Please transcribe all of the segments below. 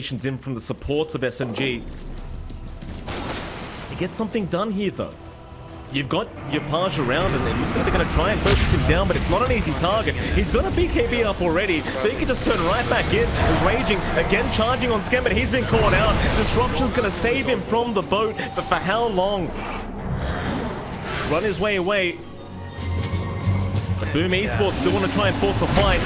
rotations in from the supports of SMG. They get something done here, though. You've got your Page around, and it looks like they're going to try and focus him down, but it's not an easy target. He's got a BKB up already, so he can just turn right back in. He's raging, again charging on Scam, but he's been caught out. Disruption's going to save him from the boat, but for how long? Run his way away. But Boom Esports still want to try and force a fight.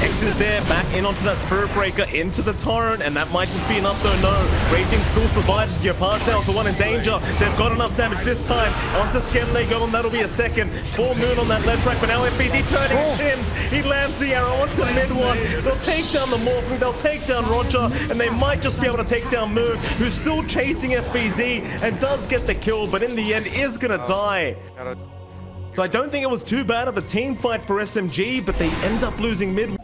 X is there, back in onto that Spirit Breaker, into the Torrent, and that might just be enough though. No, Raging still survives. Your pass down to one in danger. They've got enough damage this time. Onto Schem they go, and that'll be a second. Full Moon on that left track, but now FBZ turning Tim's. He lands the arrow onto mid one. They'll take down the Morphing, they'll take down Roger, and they might just be able to take down Moon, who's still chasing FBZ and does get the kill, but in the end is gonna die. So I don't think it was too bad of a team fight for SMG, but they end up losing mid.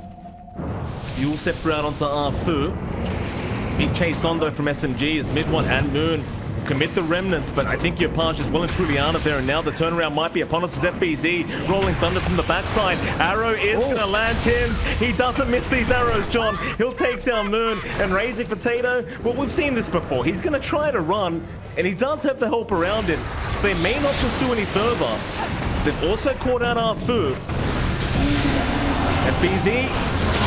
Fuel separate out onto Arfu. Big chase on though from SMG as mid one and Moon commit the remnants, but I think your Page is well and truly out of there, and now the turnaround might be upon us as FBZ rolling thunder from the backside. Arrow is gonna land Tim's. He doesn't miss these arrows, John. He'll take down Moon, and Raising Potato, well, we've seen this before. He's gonna try to run, and he does have the help around him. They may not pursue any further. They've also caught out Arfu. FBZ,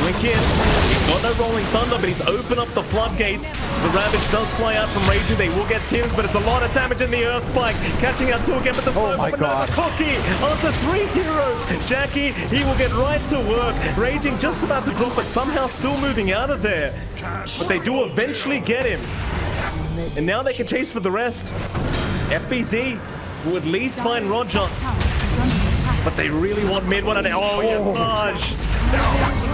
blink in. He's got no rolling thunder, but he's opened up the floodgates. The Ravage does fly out from Raging. They will get Tim's, but it's a lot of damage in the Earth Spike. Catching out two again, but the Snowball, but no, the Cocky onto three heroes. Jackie, he will get right to work. Raging just about to drop, but somehow still moving out of there. But they do eventually get him. And now they can chase for the rest. FBZ will at least find Roger. But they really want mid one, and oh yeah, Page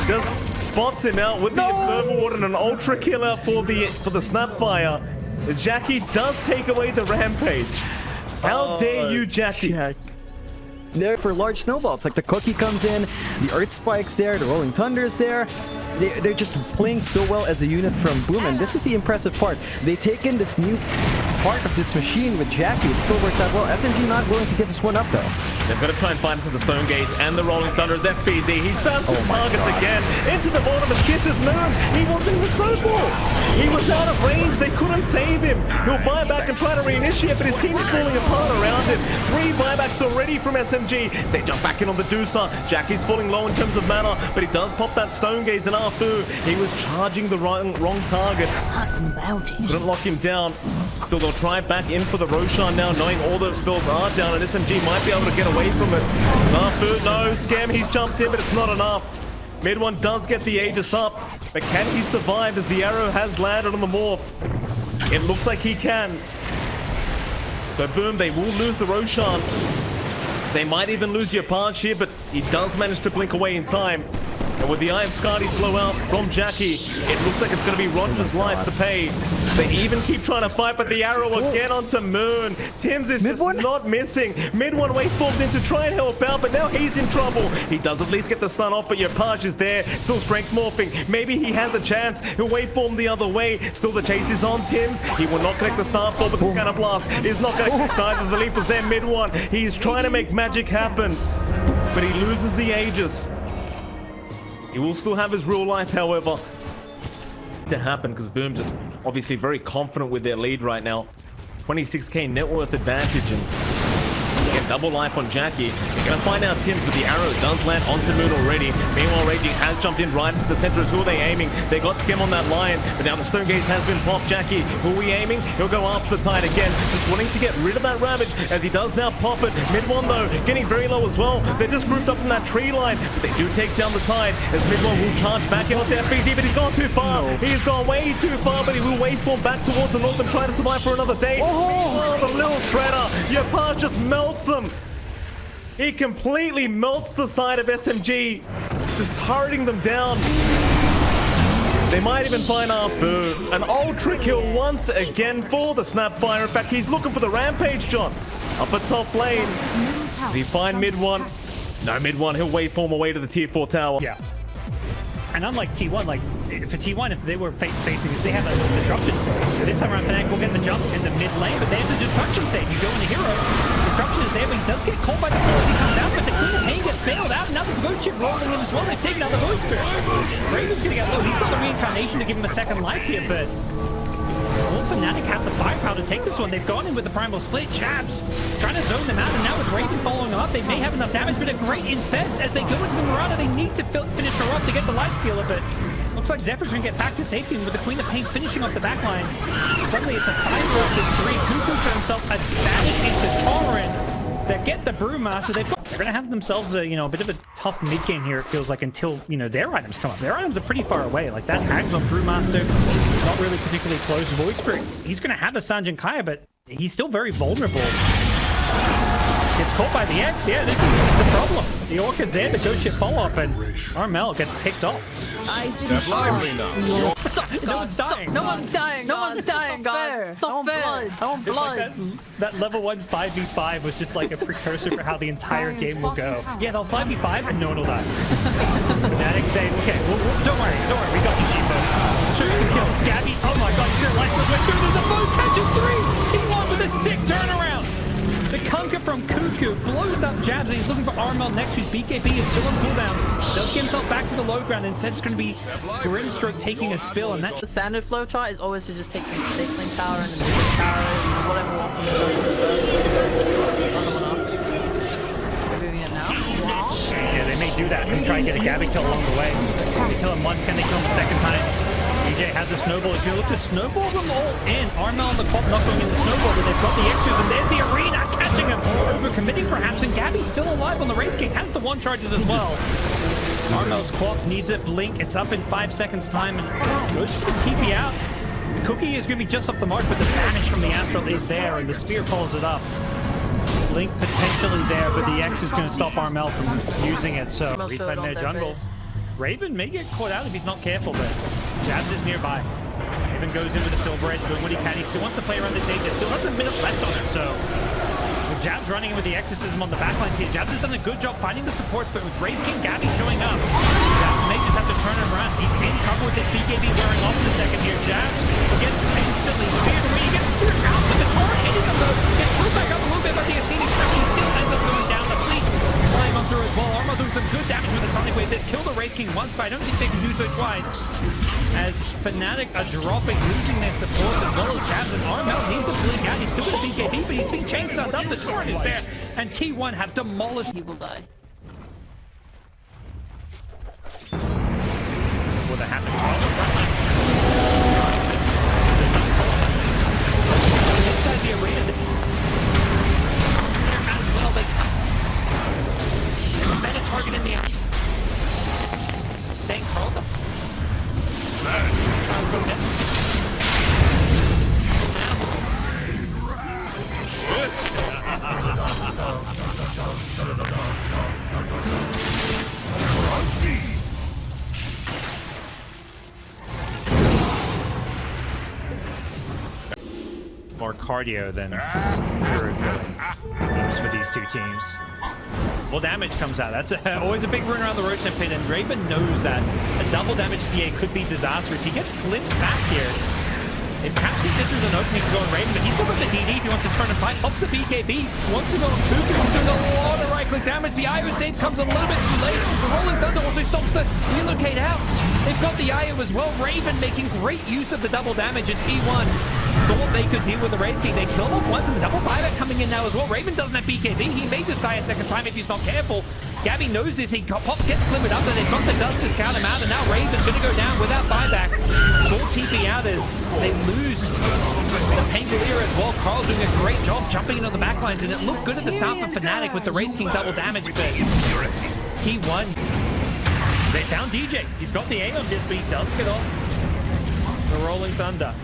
just spots him out with the Observer Ward and an ultra killer for the Snapfire. Jackie does take away the Rampage. How dare you, Jackie? There for large snowballs, like the Cookie comes in, the Earth Spike's there, the Rolling Thunder's there. They're just playing so well as a unit from Boom, and this is the impressive part. They take in this new part of this machine with Jackie. It still works out well. SMG not willing to give this one up though. They've got to try and find him for the Stone Gaze and the Rolling Thunder's FBZ. He's found two targets again. Into the bottom and kisses Moon. He wasn't in the snowball. He was out of range. They couldn't save him. He'll buy back and try to reinitiate, but his team's falling apart around him. 3 buybacks already from SMG. They jump back in on the Deucer. Jackie's falling low in terms of mana, but he does pop that Stone Gaze and Arfu. He was charging the wrong target. Couldn't lock him down. Still, they'll try back in for the Roshan now, knowing all the spells are down, and SMG might be able to get away from it. Arfu, no, Scam, he's jumped in, but it's not enough. Mid one does get the Aegis up, but can he survive as the arrow has landed on the Morph? It looks like he can. So Boom, they will lose the Roshan. They might even lose your Page here, but he does manage to blink away in time. And with the Eye of Skadi slow out from Jackie, it looks like it's going to be Roger's life to pay. They even keep trying to fight, but the arrow again onto Moon. Tim's is just not missing. Mid one waveformed in to try and help out, but now he's in trouble. He does at least get the stun off, but your Page is there. Still strength morphing. Maybe he has a chance. He'll waveform the other way. Still the chase is on Tim's. He will not connect the Starfall, but the Scanner Blast is not going to connect either. The leap was there mid one. He's trying to make magic happen, but he loses the Aegis. He will still have his real life, however, to happen, because Boom's just obviously very confident with their lead right now. 26k net worth advantage, and again, double life on Jackie. They're going to find out Tim's, but the arrow does land onto Moon already. Meanwhile, Raging has jumped in right into the center. Who are they aiming? They got Skim on that line, but now the Stone Gaze has been popped. Jackie, who are we aiming? He'll go after the Tide again, just wanting to get rid of that Ravage, as he does now pop it. Mid one, though, getting very low as well. They're just grouped up in that tree line, but they do take down the Tide, as Mid one will charge back in with the FBZ, but he's gone too far. He's gone way too far, but he will waveform back towards the north and try to survive for another day. Oh, the little shredder. Your Page just melts them. He completely melts the side of SMG, just turreting them down. They might even find Arfu. An ultra kill once again for the Snapfire. In fact, he's looking for the Rampage, John. Up at top lane. Did he find mid one? No, mid one. He'll waveform away to the tier 4 tower. Yeah. And unlike T1, like, for T1, if they were facing this, they have a disruption save. So this time around, Fnatic will get the jump in the mid lane, but there's a destruction save. You go into hero. disruption is there, but he does get caught by the fall as he comes out, but the Queen of Pain gets bailed out. Now the Void Chip rolling in as well. They've taken out the Void Spirit. Raven's gonna get low. He's got the reincarnation to give him a second life here, but will Fnatic have the firepower to take this one? They've gone in with the primal split. Jabs trying to zone them out, and now with Raven following them up, they may have enough damage, but a great infest as they go into the Marauder. They need to finish her off to get the life stealer, but looks like Zephyr's gonna get back to safety, and with the Queen of Pain finishing off the backlines, suddenly it's a 5 versus 3. Cuckoo for himself advantage into Torin. They get the Brewmaster. They're gonna have themselves a a bit of a tough mid game here. It feels like until their items come up. Their items are pretty far away. Like that Hags on Brewmaster, not really particularly close. Void Spirit, he's gonna have a Sanjin Kaya, but he's still very vulnerable. Gets caught by the X. Yeah, this is the problem. The Orchid's there, the Ghost Ship follow-up, and Armel gets picked off. I didn't No one's dying. No one's dying. No one's dying, guys. Stop fair. I want blood. Like that level 1 5v5 was just like a precursor for how the entire game will go. Yeah, they'll 5v5 and no one will die. Fnatic saying, okay, well, don't worry, we got you, Jimbo. Show you some kills. Gabby, oh my god, he's gonna life real quick. There's a boat catches 3. T1 with a sick turnaround. The Conker from Cuckoo blows up Jabs, and he's looking for Armel next, whose BKB is still on cooldown. Does get himself back to the low ground, and instead it's going to be Grimstroke taking a spill, and that... The standard flow chart is always to just take the safe lane tower and the mid tower and whatever walk on the They're doing it now. Yeah, they may do that and try and get a Gabby kill along the way. They kill him once, can they kill him a second time? DJ has a snowball. If you look to snowball them all in, Armel on the top not going in the snowball, but they've got the extras, and there's the arena catching him. Over-committing perhaps, and Gabby's still alive on the Wraith King, has the 1 charges as well. Armel's clock needs a blink. It's up in 5 seconds time, and goes for the TP out. The Cookie is going to be just off the mark, but the vanish from the Astral is there, and the Spear follows it up. Blink potentially there, but the X is going to stop Armel from using it, so replaying their jungle. Raven may get caught out if he's not careful, but Jabs is nearby. Raven goes in with the Silver Edge, doing what he can. He still wants to play around this age. There still has a minute left on it, so with Jabs running in with the Exorcism on the backlines here, Jabs has done a good job finding the supports, but with Wraith King Gabby showing up, Jabs may just have to turn him around. He's in cover with his BKB wearing off in a second here. Jabs gets instantly speared away. He gets speared out, but the car hitting him though. Gets pulled back up a little bit by the Ascending Step. He still ends up going down the fleet. Flying on through as well. Armel doing some good damage with the Sonic Wave. They've killed the Wraith King once, but I don't think they can do so twice. As Fnatic are dropping, losing their support as well as Jabs, and Armel needs a blink out. He's still with a BKB, but he's being chainsawed up. The Torrent is there, and T1 have demolished. He will die. Will that happen? Inside the arena, well, there's a better target in the eye. Staying curled up. More cardio than pure ability for these two teams. Well, damage comes out. That's always a big run around the rotation pit, and Raven knows that a double damage PA could be disastrous. He gets glimpsed back here. They perhaps think this is an opening to go on Raven, but he's still got the DD if he wants to turn and fight. Pops the BKB, wants to go on Cuckoo. He's doing a lot of right-click damage. The IO save comes a little bit too late. The Rolling Thunder also stops the relocate out. They've got the IO as well. Raven making great use of the double damage at T1. Thought they could deal with the Wraith King. They killed off once, and the double buyback coming in now as well. Raven doesn't have BKB. He may just die a second time if he's not careful. Gabby knows this. Pop gets glimmered up, and they've got the dust to scout him out, and now Raven's going to go down without buyback. Full TP out as they lose the Pangolier as well. Carl's doing a great job jumping into the backlines, and it looked good at the start for Fnatic with the Wraith King double damage, but he won. They found DJ. He's got the A on this, but he does get off the Rolling Thunder.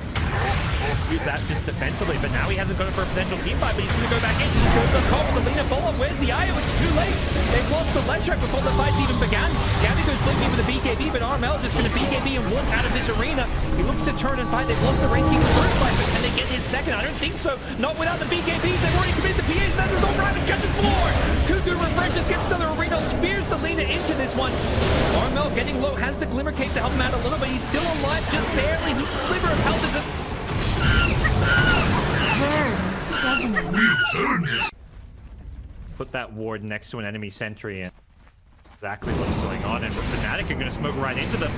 Use that just defensively, but now he hasn't got it for a potential team fight, but he's going to go back in. Goes the call with the leader follow. Where's the IO? It's too late. They've lost the ledge track before the fight even began. Gabby goes blinking with the BKB, but Armel just going to BKB and walk out of this arena. He looks to turn and fight. They've lost the Wraith King's first fight, but can they get his second? I don't think so. Not without the BKBs. They've already committed the PAs. Then there's no Raven catches floor. Cuckoo refreshes, gets another arena, spears the leader into this one. Armel getting low, has the Glimmer Cape to help him out a little, but he's still alive, just barely. He's sliver of health as a... Hurts, doesn't it? put that ward next to an enemy sentry and exactly what's going on. And Fnatic are going to smoke right into them.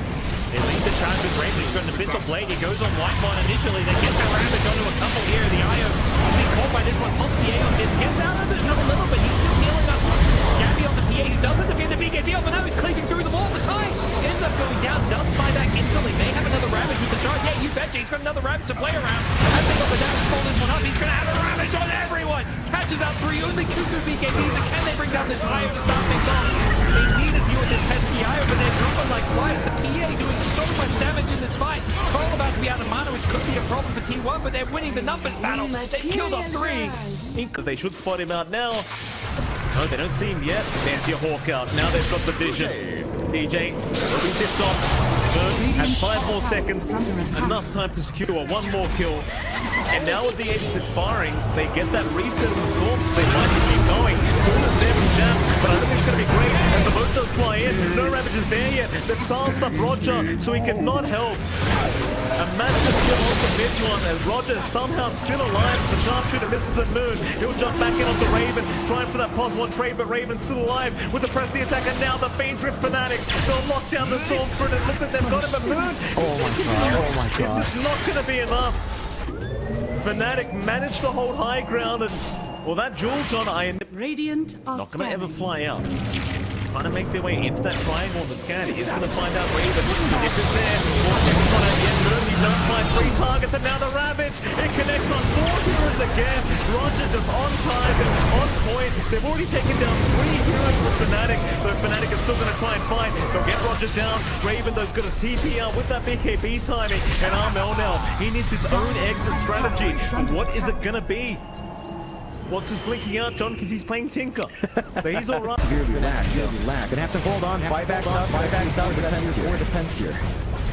They lead the charge with Raven. He's got an Abyssal Blade. He goes on Whitemon initially. They get their Ravage onto a couple here. The Io being caught by this one. Pumps the A on this. Gets out of it another little bit. He's still healing up. Gabby on the PA who doesn't defend the BKB, but now he's cleaving through them all the time. Ends up going down. Does buy back instantly. May have another Ravage with the charge. Yeah, you betcha. He's got another Ravage to play around. As they got the damage fall this one up, he's going to have a Ravage on everyone. Catches out 3. Only 2 good BKBs. And can they bring down this Io to start things off? They need to deal with this pesky Io, but they're dropping like flies. The PA doing so much damage in this fight. Cole about to be out of mana, which could be a problem for T1, but they're winning the numbers battle. They killed off 3. Because they should spot him out now. No, they don't see him yet. There's your Hawk out. Now they've got the vision. DJ will be tipped off. Has 5 more seconds. Enough time to secure 1 more kill. And now with the Aegis expiring, they get that reset of the storms. They might keep going. Corner's there from Jam, but I don't think it's going to be great. As the boat does fly in, no Ravage is there yet. They've silenced up Roger, so he cannot help. A massive kill on the mid one as Roger is somehow still alive. The sharpshooter misses at Moon. He'll jump back in onto Raven, trying for that pos 1 trade, but Raven's still alive with the press the attack, and now the Fiend Drift Fnatic. They'll lock down the Sword Spirit. It looks like they've got him, but Moon. Oh my god. It's just not going to be enough. Fnatic managed to hold high ground, and well, that Jewel John, I am Radiant are not going to ever scanning. fly out. Trying to make their way into that triangle on the scan. He's going to find out Raven. If it's there, Vortex not out yet. Moon, he does find 3 targets, and now the Ravage. It connects on 4 heroes again. Roger just on time and on point. They've already taken down 3 heroes with Fnatic, but Fnatic is still going to try and fight. They'll get Roger down. Raven, though, is going to TP out with that BKB timing. And Armel now, he needs his own exit strategy. And what is it going to be? What's his blinking out, John? Because he's playing Tinker. So he's all right. Severely lagged. Gonna have to hold on. Buybacks out. Or defense here.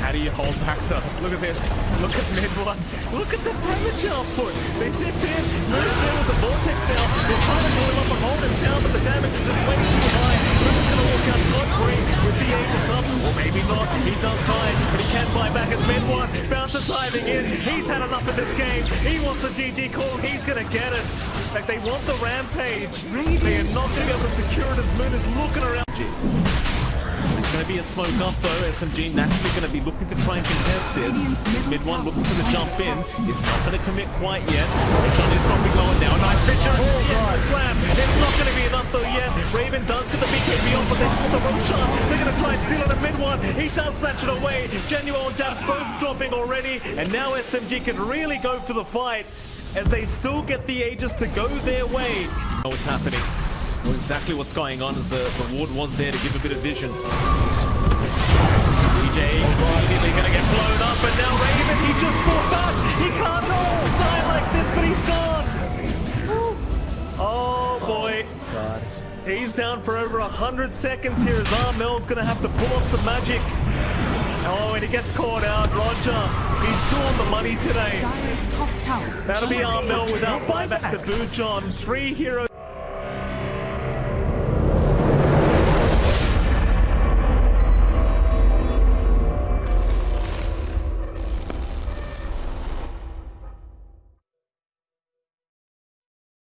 How do you hold back though? Look at this. Look at mid one. Look at the damage output. They sit in. Moon's there with the Vortex now. They're trying to pull him up and hold him down, but the damage is just way too high. Moon's going to walk out scot-free with the Aegis up. Or maybe not. He does die, but he can buy back as mid one. Bouncer diving in. He's had enough of this game. He wants the GG call. He's going to get it. Like they want the rampage. They are not going to be able to secure it as Moon is looking around. It's going to be a smoke up though. SMG naturally going to be looking to try and contest this. Mid one looking for the jump in. It's not going to commit quite yet. John is dropping low now. Nice picture. Slam. It's not going to be enough though yet. Raven does get the BKB off, but they with the rope shot. They're going to try and seal on the mid one. He does snatch it away. Genuine and Dabs both dropping already. And now SMG can really go for the fight as they still get the Aegis to go their way. Oh, it's happening. Well, exactly what's going on is the ward was there to give a bit of vision. DJ immediately going to get blown up, and now Raven, he just fought back. He can't die like this, but he's gone. Oh boy. He's down for over 100 seconds here as Armel's going to have to pull off some magic. Oh, and he gets caught out. Roger, he's 2 on the money today. Dire's top tower. That'll be Armel without buyback to boot, John. 3 heroes.